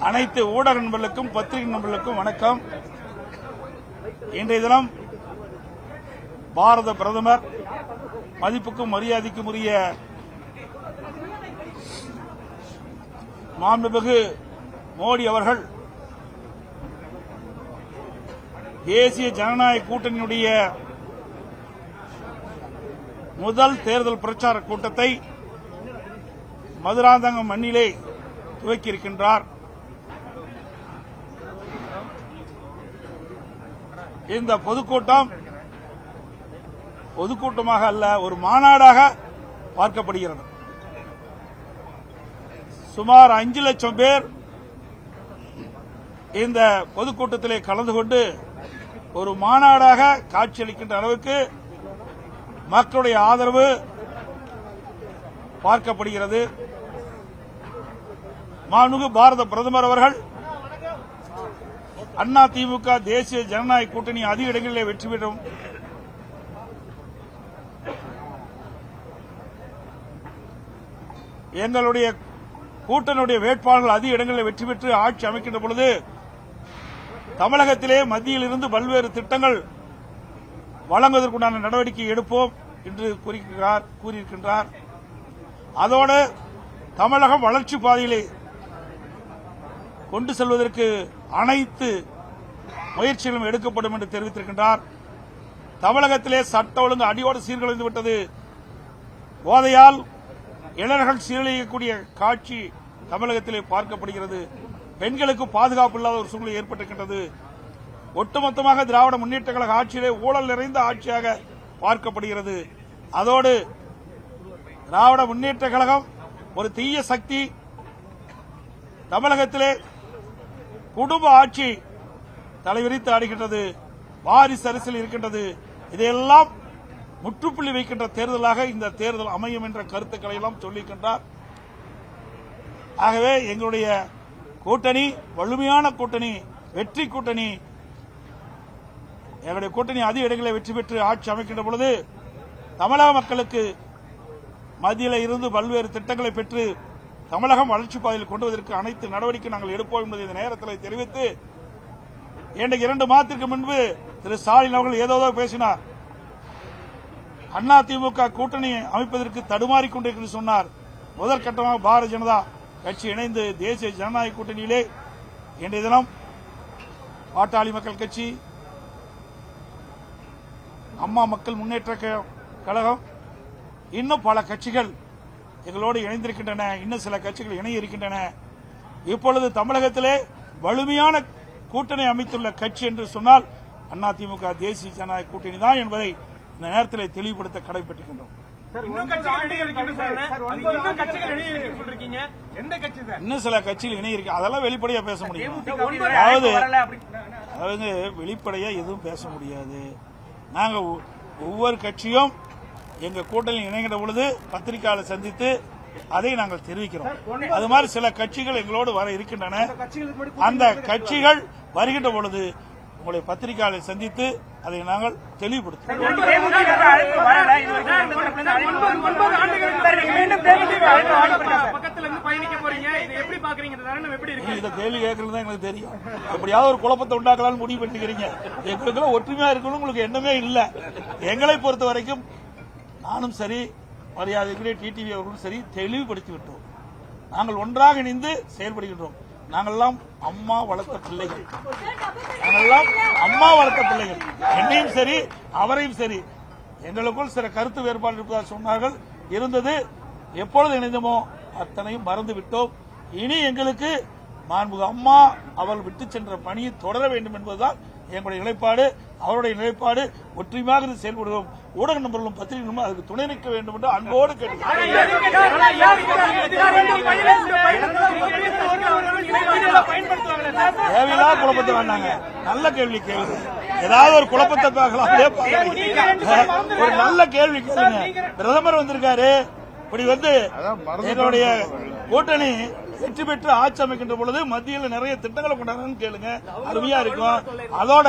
அனைத்து ஊடக நண்பர்களுக்கும் பத்திரிகை நண்பர்களுக்கும் வணக்கம். இன்றைய தினம் பாரத பிரதமர் மதிப்புக்கும் மரியாதைக்கும் உரிய மாண்புமிகு மோடி அவர்கள் தேசிய ஜனநாயக கூட்டணியுடைய முதல் தேர்தல் பிரச்சார கூட்டத்தை மதுராந்தகம் மண்ணிலே துவக்கியிருக்கின்றார். இந்த பொதுக்கூட்டம் பொதுக்கூட்டமாக அல்ல, ஒரு மாநாடாக பார்க்கப்படுகிறது. சுமார் 5 லட்சம் பேர் இந்த பொதுக்கூட்டத்திலே கலந்து கொண்டு ஒரு மாநாடாக காட்சியளிக்கின்ற அளவுக்கு மக்களுடைய ஆதரவு பார்க்கப்படுகிறது. மாண்புமிகு பாரத பிரதமர் அவர்கள் அண்ணா திமுக தேசிய ஜனநாயக கூட்டணி அதிக இடங்களிலே வெற்றி பெறும், எங்களுடைய கூட்டணியுடைய வேட்பாளர்கள் அதிக இடங்களில் வெற்றி பெற்று ஆட்சி அமைக்கின்ற பொழுது தமிழகத்திலே மத்தியில் இருந்து பல்வேறு திட்டங்கள் வழங்குவதற்குண்டான நடவடிக்கை எடுப்போம் என்று கூறியிருக்கின்றார். அதோடு தமிழகம் வளர்ச்சி பாதையிலே கொண்டு செல்வதற்கு அனைத்து முயற்சிகளும் எடுக்கப்படும் என்று தெரிவித்திருக்கின்றார். தமிழகத்திலே சட்ட ஒழுங்கு அடியோடு சீர்குலைந்து விட்டது. போதையால் இளைஞர்கள் சீரழியக்கூடிய காட்சி தமிழகத்திலே பார்க்கப்படுகிறது. பெண்களுக்கு பாதுகாப்பு இல்லாத ஒரு சூழ்நிலை ஏற்பட்டிருக்கின்றது. ஒட்டுமொத்தமாக திராவிட முன்னேற்ற கழக ஆட்சியிலே ஊழல் நிறைந்த ஆட்சியாக பார்க்கப்படுகிறது. அதோடு திராவிட முன்னேற்ற கழகம் ஒரு தீய சக்தி. தமிழகத்திலே குடும்ப ஆட்சி தலைவிரித்து ஆடுகின்றது, வாரிசு அரசியல் இருக்கின்றது. இதையெல்லாம் முற்றுப்புள்ளி வைக்கின்ற தேர்தலாக இந்த தேர்தல் அமையும் என்ற கருத்துக்களை எல்லாம் சொல்லியிருக்கின்றார். ஆகவே எங்களுடைய கூட்டணி வலிமையான கூட்டணி, வெற்றி கூட்டணி. எங்களுடைய கூட்டணி அதிக இடங்களில் வெற்றி பெற்று ஆட்சி அமைக்கின்ற பொழுது தமிழக மக்களுக்கு மத்தியில் இருந்து பல்வேறு திட்டங்களை பெற்று தமிழகம் வளர்ச்சி பாதையில் கொண்டு வருவதற்கு அனைத்து நடவடிக்கை நாங்கள் எடுப்போம் என்பதை இந்த நேரத்தில் தெரிவித்து, இன்றைக்கு 2 மாதத்திற்கு முன்பு திரு ஸ்டாலின் அவர்கள் ஏதோ பேசினார். அண்ணா திமுக கூட்டணி அமைப்பதற்கு தடுமாறிக் கொண்டிருக்கிறது சொன்னார். முதற்கட்டமாக பாரதிய ஜனதா கட்சி இணைந்து தேசிய ஜனநாயக கூட்டணியிலே இன்றைய தினம் பாட்டாளி மக்கள் கட்சி, அம்மா மக்கள் முன்னேற்ற கழகம், இன்னும் பல கட்சிகள் எங்களோடு இணைந்திருக்கின்றன. இன்னும் சில கட்சிகள் இணைய இருக்கின்றன. இப்பொழுது தமிழகத்திலே வலிமையான கூட்டணி அமைத்துள்ள கட்சி என்று சொன்னால் அதிமுக தேசிய ஜனநாயக கூட்டணி தான் என்பதை இந்த நேரத்தில் தெளிவுபடுத்த கடமைப்பட்டிருக்கின்றோம். இன்னும் சில கட்சிகள் இணைய இருக்கு, அதெல்லாம் வெளிப்படையா பேச முடியும். அதாவது வெளிப்படையா எதுவும் பேச முடியாது. நாங்க ஒவ்வொரு கட்சியும் எங்க கூட்டணி இணைகின்ற பொழுது பத்திரிகையாளர் சந்தித்து அதை நாங்கள் தெரிவிக்கிறோம். அது மாதிரி சில கட்சிகள் எங்களோடு வர இருக்கின்றன. அந்த கட்சிகள் வருகின்ற பொழுது உங்களை பத்திரிகையாளர் சந்தித்து அதை நாங்கள் தெளிவுபடுத்துவோம். இந்த கேள்வி கேட்கறது தான் எனக்கு தெரியும். எப்படியாவது ஒரு குழப்பத்தை உண்டாக்கலாம்னு முடிவு பண்ணிக்கிறீங்க. எங்களுக்கு ஒற்றுமையா இருக்கணும் உங்களுக்கு எண்ணமே இல்லை. எங்களை பொறுத்த வரைக்கும் நானும் சரி, மரியாதைக்குரிய டிடிவி அவர்களும் சரி தெளிவுபடுத்தி விட்டோம். நாங்கள் ஒன்றாக இணைந்து செயல்படுகின்றோம். நாங்கள்லாம் அம்மா வளர்த்த பிள்ளைகள். என்னையும் சரி அவரையும் சரி எங்களுக்குள் சில கருத்து வேறுபாடு இருப்பதாக சொன்னார்கள். இருந்தது. எப்பொழுது இணைந்தோமோ அத்தனையும் மறந்து விட்டோம். இனி எங்களுக்கு மாண்புமிகு அம்மா அவர்கள் விட்டு சென்ற பணியை தொடர வேண்டும் என்பதுதான் எங்களுடைய நிலைப்பாடு. அவருடைய நிலைப்பாடு ஒற்றுமையாக செயல்படுவோம். ஊடக நண்பர்களும் பத்திரிகைகளும் அதுக்கு துணை நிற்க வேண்டும் என்று அன்போடு கேட்டுக்கொள்கிறேன். தேவையில்லா குழப்பத்தை வேண்டாங்க. நல்ல கேள்வி கேளுங்க. ஏதாவது ஒரு குழப்பத்தை பார்க்கலாம். ஒரு நல்ல கேள்வி கேளுங்க. பிரதமர் வந்திருக்காரு. இப்படி எங்களுடைய கூட்டணி வெற்றி பெற்று ஆட்சி அமைக்கின்ற பொழுது மத்தியில் நிறைய திட்டங்களை கொண்டாடுறான்னு கேளுங்க. அருமையா இருக்கும். அதோட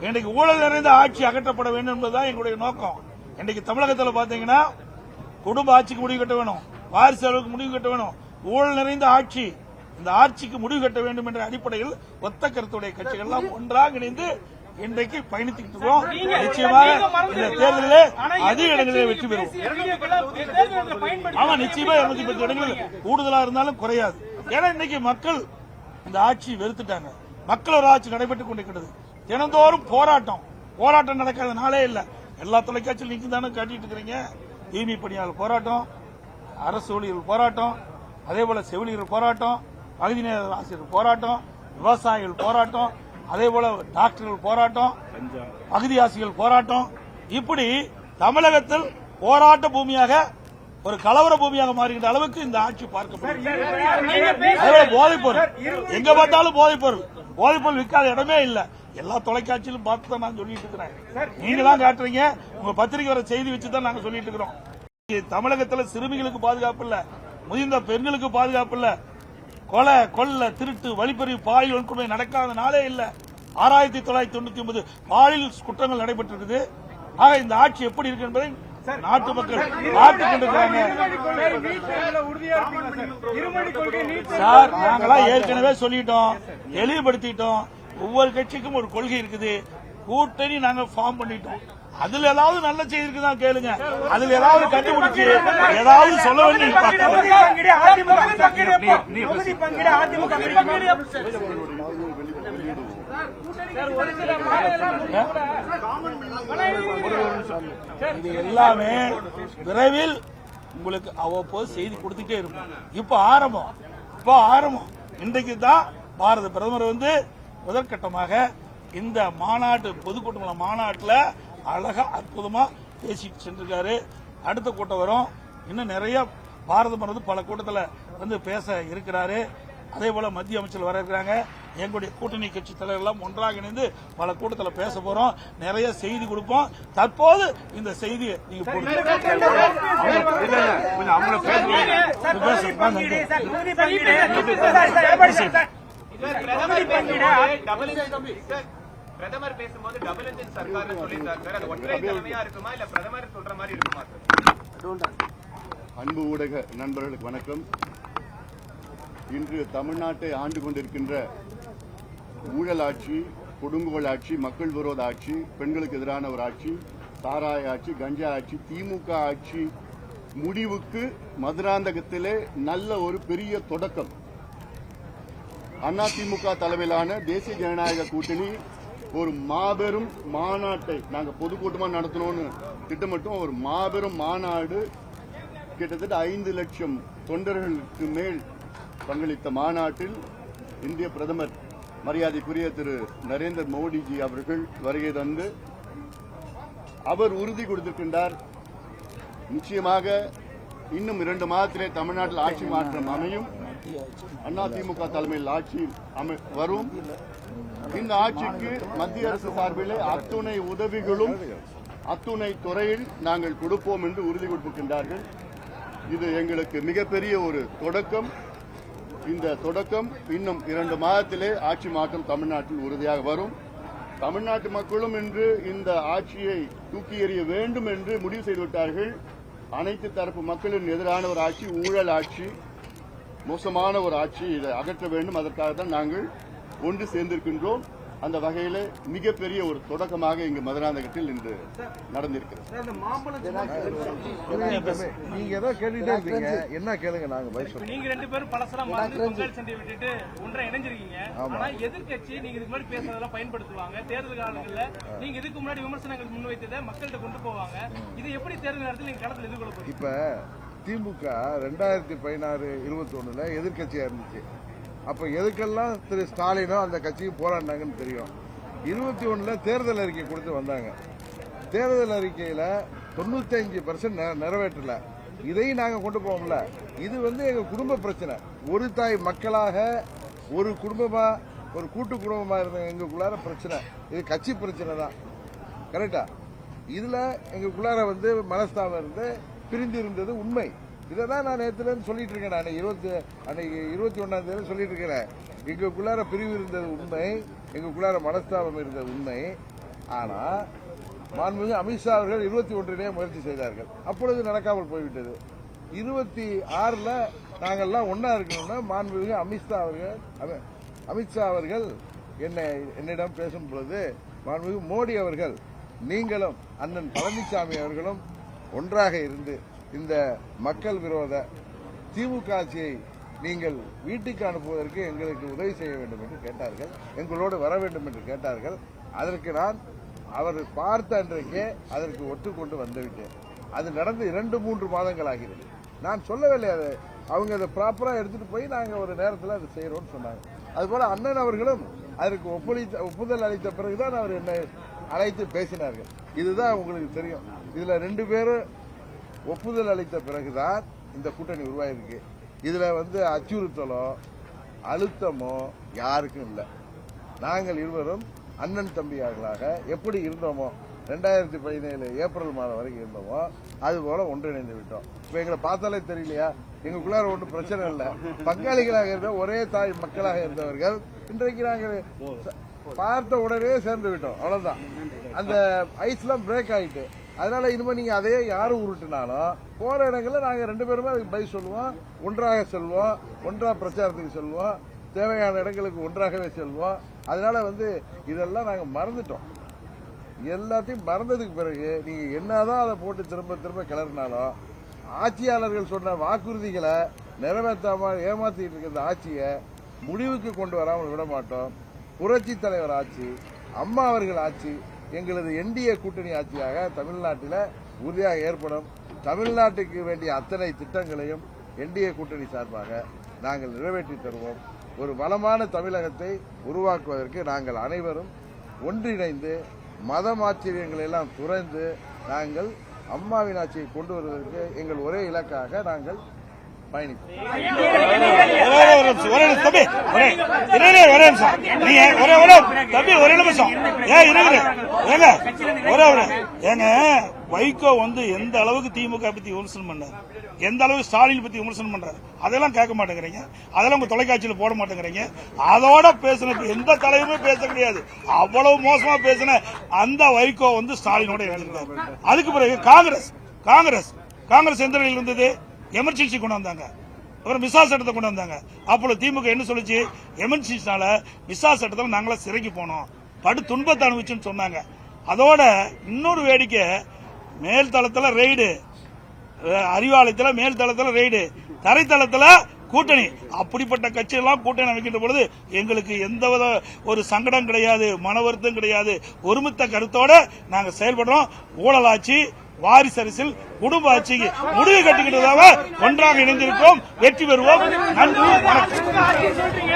இன்றைக்கு ஊழல் நிறைந்த ஆட்சி அகற்றப்பட வேண்டும் என்பதுதான் எங்களுடைய நோக்கம். இன்றைக்கு தமிழகத்தில் பாத்தீங்கன்னா குடும்ப ஆட்சிக்கு முடிவு கட்ட வேணும், வாரிசு அளவுக்கு முடிவு கட்ட வேணும். ஊழல் நிறைந்த ஆட்சி இந்த ஆட்சிக்கு முடிவு கட்ட வேண்டும் என்ற அடிப்படையில் ஒத்த கருத்துடைய கட்சிகள் எல்லாம் ஒன்றாக இணைந்து இன்றைக்கு பயணித்துக்கிட்டு இருக்கோம். நிச்சயமாக இந்த தேர்தலில் அதிக இடங்களில் வெற்றி பெறுவோம். ஆமா, நிச்சயமா 210 இடங்கள் கூடுதலா இருந்தாலும் குறையாது. ஏன்னா இன்னைக்கு மக்கள் இந்த ஆட்சி வெறுத்துட்டாங்க. மக்கள் ஒரு ஆட்சி நடைபெற்றுக் கொண்டிருக்கிறது. தினந்தோறும் போராட்டம் நடக்காத நாளே இல்ல. எல்லா தொலைக்காட்சியில் நீங்க தானே காட்டிட்டு இருக்கிறீங்க. தூய்மை பணியாளர் போராட்டம், அரசு ஊழியர்கள் போராட்டம், அதே போல செவிலியர்கள் போராட்டம், பகுதி நேர ஆசிரியர் போராட்டம், விவசாயிகள் போராட்டம், அதே போல டாக்டர்கள் போராட்டம், பகுதி ஆசிரியர்கள் போராட்டம். இப்படி தமிழகத்தில் போராட்ட பூமியாக ஒரு கலவர பூமியாக மாறுகின்ற அளவுக்கு இந்த ஆட்சி பார்க்கப்படுகிறது. போதைப் பொருள் எங்க பார்த்தாலும் போதைப் பொருள் விற்காத இடமே இல்ல. எல்லா தொலைக்காட்சியிலும் பார்த்து தான் நான் சொல்லிட்டு இருக்கிறேன். நீங்க தான் காட்டுறீங்க. உங்க பத்திரிகை வர செய்தி வச்சுதான் நாங்க சொல்லிட்டு இருக்கிறோம். தமிழகத்தில் சிறுமிகளுக்கு பாதுகாப்பு இல்ல, முதிர்ந்த பெண்களுக்கு பாதுகாப்பு இல்ல, கொலை கொள்ள திருட்டு வழிப்பறி பாலியல் வன்கொடுமை நடக்காத நாளே இல்ல. 6999 பாலியல் குற்றங்கள் நடைபெற்றிருக்குது. ஆக இந்த ஆட்சி எப்படி இருக்கு என்பதை நாட்டு மக்கள் பார்த்துக் கொண்டிருக்கிறாங்க. சார், நாங்களாம் ஏற்கனவே சொல்லிட்டோம், தெளிவுபடுத்திட்டோம். ஒவ்வொரு கட்சிக்கும் ஒரு கொள்கை இருக்குது. கூட்டணி நாங்க ஃபார்ம் பண்ணிட்டோம். அதுல ஏதாவது நல்ல செய்தி இருக்குதான் கேளுங்க. அதுல ஏதாவது கண்டுபிடிச்சு ஏதாவது சொல்ல வேண்டிய இது எல்லாமே விரைவில் உங்களுக்கு அவ்வப்போது செய்தி கொடுத்துட்டே இருக்கும். இப்போ ஆரம்பம் இன்றைக்கு தான் பாரத பிரதமர் முதற்கட்டமாக இந்த மாநாட்டு பொதுக்கூட்ட மாநாட்டில் அழகா அற்புதமா பேசிட்டு சென்றிருக்காரு. அடுத்த கூட்டம் வரும். இன்னும் நிறைய பாரத பிரதமர் பல கூட்டத்தில் பேச இருக்கிறாரு. அதே போல மத்திய அமைச்சர் வர இருக்கிறாங்க. எங்களுடைய கூட்டணி கட்சி தலைவர்கள் ஒன்றாக இணைந்து பல கூட்டத்தில் பேச போறோம். நிறைய செய்தி கொடுப்போம். தற்போது இந்த செய்தியை நீங்க பிரதமர் பேசும்போது டபுள் இன்ஜின் சர்க்கார் சொல்லியிருந்தார் சார். அது ஒற்றை தலைமையா இருக்குமா இல்ல பிரதமர் சொல்ற மாதிரி இருக்குமா சார்? அன்பு ஊடக நண்பர்களுக்கு வணக்கம். இன்று தமிழ்நாட்டை ஆண்டு கொண்டிருக்கின்ற ஊழல் ஆட்சி, கொடுங்கோல் ஆட்சி, மக்கள் விரோத ஆட்சி, பெண்களுக்கு எதிரான ஒரு ஆட்சி, சாராய ஆட்சி, கஞ்சா ஆட்சி, திமுக ஆட்சி முடிவுக்கு மதுராந்தகத்திலே நல்ல ஒரு பெரிய தொடக்கம். அதிமுக தலைமையிலான தேசிய ஜனநாயக கூட்டணி ஒரு மாபெரும் மாநாட்டை நாங்க பொதுக்கூட்டமா நடத்தணும்னு திட்டமிட்டோம். ஒரு மாபெரும் மாநாடு, கிட்டத்தட்ட 5 லட்சம் தொண்டர்களுக்கு மேல் பங்களித்த மாநாட்டில் இந்திய பிரதமர் மரியாதைக்குரிய திரு நரேந்திர மோடிஜி அவர்கள் வருகை தந்து அவர் உறுதி கொடுத்திருக்கின்றார். நிச்சயமாக இன்னும் 2 மாதத்திலே தமிழ்நாட்டில் ஆட்சி மாற்றம் அமையும். அதிமுக தலைமையில் ஆட்சி வரும். இந்த ஆட்சிக்கு மத்திய அரசு சார்பிலே அத்துணை உதவிகளும் அத்துணை துறையில் நாங்கள் கொடுப்போம் என்று உறுதி கொடுத்திருக்கின்றார்கள். இது எங்களுக்கு மிகப்பெரிய ஒரு தொடக்கம். இந்த தொடக்கம் இன்னும் 2 மாதத்திலே ஆட்சி மாற்றம் தமிழ்நாட்டில் உறுதியாக வரும். தமிழ்நாட்டு மக்களும் இன்று இந்த ஆட்சியை தூக்கி எறிய வேண்டும் என்று முடிவு செய்துவிட்டார்கள். அனைத்து தரப்பு மக்களின் எதிரான ஒரு ஆட்சி, ஊழல் ஆட்சி, மோசமான ஒரு ஆட்சி, இதை அகற்ற வேண்டும். அதற்காக தான் நாங்கள் ஒன்று சேர்ந்திருக்கின்றோம். அந்த வகையில மிகப்பெரிய ஒரு தொடக்கமாக இங்கு மதுராந்தகத்தில் இன்று நடந்திருக்கிறது. நீங்க ஏதோ கேட்டுட்டே இருக்கீங்க, என்ன கேளுங்க, நாங்க பதில். நீங்க 2 பேரும் பலசலாம் பங்காளி சண்டை விட்டுட்டு ஒன்றை இணைஞ்சிருக்கீங்க. ஆனா எதிர்கட்சி நீங்க இதுக்கு முன்னாடி பேசுறதெல்லாம் பயன்படுத்துவாங்க. தேர்தல் காலங்கள்ல நீங்க இதுக்கு முன்னாடி விமர்சனங்கள் முன்வைத்ததை மக்கள்கிட்ட கொண்டு போவாங்க. இது எப்படி தேர்தல் நேரத்தில் நீங்க களத்தில் எதிர்கொள்ள போறீங்க? இப்ப திமுக 2016-21 எதிர்கட்சியா இருந்துச்சு. அப்ப எதுக்கெல்லாம் திரு ஸ்டாலினோ அந்த கட்சிக்கு போராடினாங்கன்னு தெரியும். 21 தேர்தல் அறிக்கை கொடுத்து வந்தாங்க. தேர்தல் அறிக்கையில 95% நிறைவேற்றல. இதையும் நாங்க கொண்டு போவோம்ல. இது எங்க குடும்ப பிரச்சனை. ஒரு தாய் மக்களாக ஒரு குடும்பமா, ஒரு கூட்டு குடும்பமா இருந்த எங்களுக்குள்ளார பிரச்சனை. இது கட்சி பிரச்சனை தான். கரெக்டா? இதுல எங்களுக்குள்ளார மனஸ்தாபம் இருந்து பிரிந்து இருந்தது உண்மை. இதான் நான் நேற்று சொல்லிட்டு இருக்கேன். அன்னைக்கு 21ஆம் தேதி சொல்லிட்டு இருக்கிறேன். எங்களுக்குள்ளார பிரிவு இருந்தது உண்மை, எங்களுக்குள்ளார மனஸ்தாபம் இருந்தது உண்மை. ஆனா மாண்புமிகு அமித்ஷா அவர்கள் 21 முயற்சி செய்தார்கள். அப்பொழுது நடக்காமல் போய்விட்டது. 26 நாங்கள்லாம் ஒன்னா இருக்கணும்னா மாண்புமிகு அமித்ஷா அவர்கள் என்னிடம் பேசும் பொழுது மாண்புமிகு மோடி அவர்கள் நீங்களும் அண்ணன் பழனிசாமி அவர்களும் ஒன்றாக இருந்து இந்த மக்கள் விரோத திமுக ஆட்சியை நீங்கள் வீட்டுக்கு அனுப்புவதற்கு எங்களுக்கு உதவி செய்ய வேண்டும் என்று கேட்டார்கள், எங்களோடு வர வேண்டும் என்று கேட்டார்கள். அதற்கு நான் அவர் பார்த்த அன்றைக்கே அதற்கு ஒத்துக்கொண்டு வந்துவிட்டேன். அது நடந்து 2-3 மாதங்கள் ஆகிறது. நான் சொல்லவில்லை, அதை அவங்க அதை ப்ராப்பரா எடுத்துட்டு போய் நாங்க ஒரு நேரத்தில் அதை செய்யறோம்னு சொன்னாங்க. அதுபோல அண்ணன் அவர்களும் அதற்கு ஒப்புதல் அளித்த பிறகுதான் அவர் என்னை அழைத்து பேசினார்கள். இதுதான் உங்களுக்கு தெரியும். இதுல 2 பேரும் ஒப்புதல் அளித்த பிறகுதான் இந்த கூட்டணி உருவாயிருக்கு. இதுல அச்சுறுத்தலோ அழுத்தமோ யாருக்கும் இல்லை. நாங்கள் இருவரும் அண்ணன் தம்பியார்களாக எப்படி இருந்தோமோ 2017 ஏப்ரல் மாதம் வரைக்கும் இருந்தோமோ அது போல ஒன்றிணைந்து விட்டோம். இப்ப எங்களை பார்த்தாலே தெரியலையா, எங்களுக்குள்ளார ஒன்றும் பிரச்சனை இல்லை. பங்காளிகளாக இருந்த ஒரே தாய் மக்களாக இருந்தவர்கள் இன்றைக்கு நாங்கள் பார்த்த உடனே சேர்ந்து விட்டோம். அவ்வளவுதான். அந்த ஐஸ்லாம் பிரேக் ஆயிட்டு. அதனால இனிமே நீங்க அதையே யாரும் உருட்டுனாலும் போற இடங்கள்ல நாங்க 2 பேருமே அதுக்கு பதில் சொல்லுவோம், ஒன்றாக செல்வோம், ஒன்றா பிரச்சாரத்துக்கு செல்வோம், தேவையான இடங்களுக்கு ஒன்றாகவே செல்வோம். அதனால இதெல்லாம் நாங்க மறந்துட்டோம். எல்லாத்தையும் மறந்ததுக்கு பிறகு நீங்க என்னதான் அதை போட்டு திரும்ப திரும்ப கிளறினாலும் ஆட்சியாளர்கள் சொன்ன வாக்குறுதிகளை நிறைவேற்றாம ஏமாத்திட்டு இருக்கிற ஆட்சியை முடிவுக்கு கொண்டு வராமல் விட மாட்டோம். புரட்சி தலைவர் ஆட்சி, அம்மா அவர்கள் ஆட்சி, எங்களது என்டிஏ கூட்டணி ஆட்சியாக தமிழ்நாட்டில் உறுதியாக ஏற்படும். தமிழ்நாட்டுக்கு வேண்டிய அத்தனை திட்டங்களையும் என்டிஏ கூட்டணி சார்பாக நாங்கள் நிறைவேற்றி தருவோம். ஒரு வளமான தமிழகத்தை உருவாக்குவதற்கு நாங்கள் அனைவரும் ஒன்றிணைந்து மதமாச்சரியங்களை எல்லாம் துறந்து நாங்கள் அம்மாவின் ஆட்சியை கொண்டு வருவதற்கு எங்கள் ஒரே இலக்காக நாங்கள் பயணிப்போம். வைகோ எந்த அளவுக்கு திமுக பத்தி விமர்சனம் பண்ணார், எந்த அளவுக்கு ஸ்டாலின் பத்தி விமர்சனம் பண்றாரு, அதெல்லாம் கேட்க மாட்டேங்கிறீங்க. அதெல்லாம் உங்க தொலைக்காட்சியில் போட மாட்டேங்கிறீங்க. அதோட பேசின எந்த தலைவருமே பேச கிடையாது. அவ்வளவு மோசமா பேசின அந்த வைகோ ஸ்டாலினோட இருந்திருக்காரு. அதுக்கு பிறகு காங்கிரஸ் எந்த நிலையில் இருந்தது? எமர்ஜென்சி கொண்டு வந்தாங்க, அப்புறம் விசா சட்டத்தை கொண்டு வந்தாங்க. அப்போ திமுக என்ன சொல்லுச்சு? எமர்ஜென்சினால விசா சட்டத்தில் நாங்கள சிறைக்கு போனோம், படு துன்பத்தை அனுபவிச்சுன்னு சொன்னாங்க. அதோட இன்னொரு வேடிக்கை, மேல்தளத்தில் ரெய்டு, அறிவாலயத்தில் மேல்தளத்தில் ரெய்டு, தரைத்தளத்தில் கூட்டணி. அப்படிப்பட்ட கட்சியெல்லாம் கூட்டணி அமைக்கின்ற பொழுது எங்களுக்கு எந்தவித ஒரு சங்கடம் கிடையாது, மன வருத்தம் கிடையாது. ஒருமித்த கருத்தோட நாங்க செயல்படுறோம். ஊழலாட்சி, வாரிசு அரசியல், குடும்ப ஆட்சிக்கு முடிவு கட்டுகின்றதாக ஒன்றாக இணைந்திருக்கிறோம். வெற்றி பெறுவோம். நன்றி, வணக்கம்.